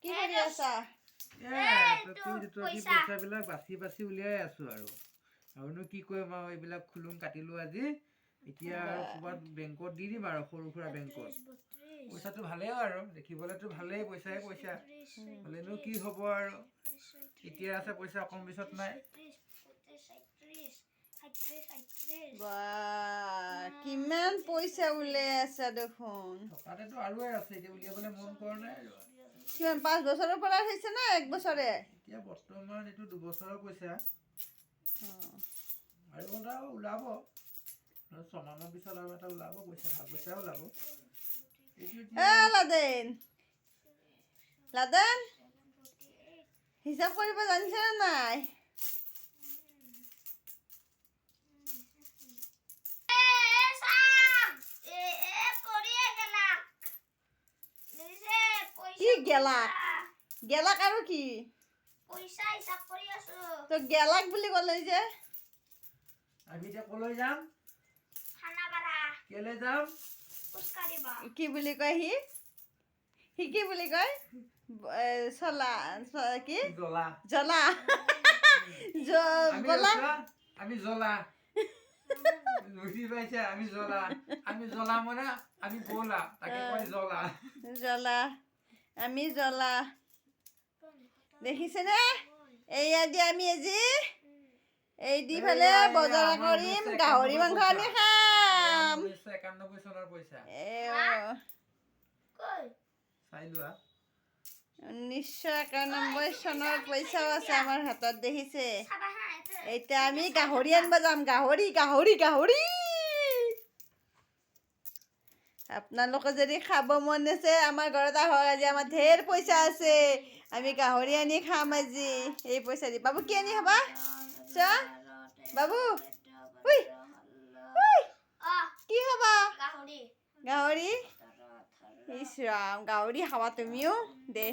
কি কৰি আছা? পইচাবিলাক বাছি বাছি উলিয়াই আছো আৰুনো কি কৰিম আৰু এইবিলাক খুলুং কাটিলো আজি এতিয়া ক'ৰবাত বেংকত দি দিম আৰু সৰু সুৰা বেংকত পইচাটো ভালেই আৰু দেখিবলৈতো ভালেই পইচাই পইচা হ'লেনো কি হ'ব আৰু এতিয়া আছে পইচা অকণ পিছত নাই কিমান পইচা ওলাই আছা দেখোন থকাতেতো আৰুৱে আছে এতিয়া উলিয়াবলৈ মন কৰা নাই আৰু কিমান 5 বছৰৰ পৰা হৈছে না 1 বছৰে এতিয়া বৰ্তমান এইটো 2 বছৰৰ পইচা আৰু এটা ওলাব 6 মাহৰ পিছত আৰু এটা ওলাব পইচা ভাল পইচা ওলাব লাদেন হিচাপ কৰিব জানিছে নে নাই কি গেলাক আৰু কি পইচা হিচাপ কৰি আছো তো গেলাক বুলি ক'লে যে আমি এতিয়া কলৈ যাম খানাপাৰা কেলে যাম পুষ্কাৰিবা কি বুলি কয় সি কি বুলি কয় চলা কি জ্বলা জ্বলা আমি জ্বলা বুজি পাইছা আমি জ্বলা মানে আমি বলা তাকে কয় জ্বলা জ্বলা আমি জ্বলা দেখিছেনে এয়া দি আমি আজি এই দি ফালে বজাৰ কৰিম গাহৰি মাংস আমি খাম 1991 চনৰ পইচা চাই লোৱা 1991 চনৰ পইচাও আছে আমাৰ হাতত দেখিছে এতিয়া আমি গাহৰি আনিব যাম গাহৰি আপোনালোকে যদি খাব মন আছে আমাৰ ঘৰত আহক আজি আমাৰ ঢেৰ পইচা আছে আমি গাহৰি আনি খাম আজি এই পইচা দি বাবু কি আনি খাবা চোৱা বাবু কি খাবা গাহৰি ইছ ৰাম গাহৰি খাবা তুমিও দে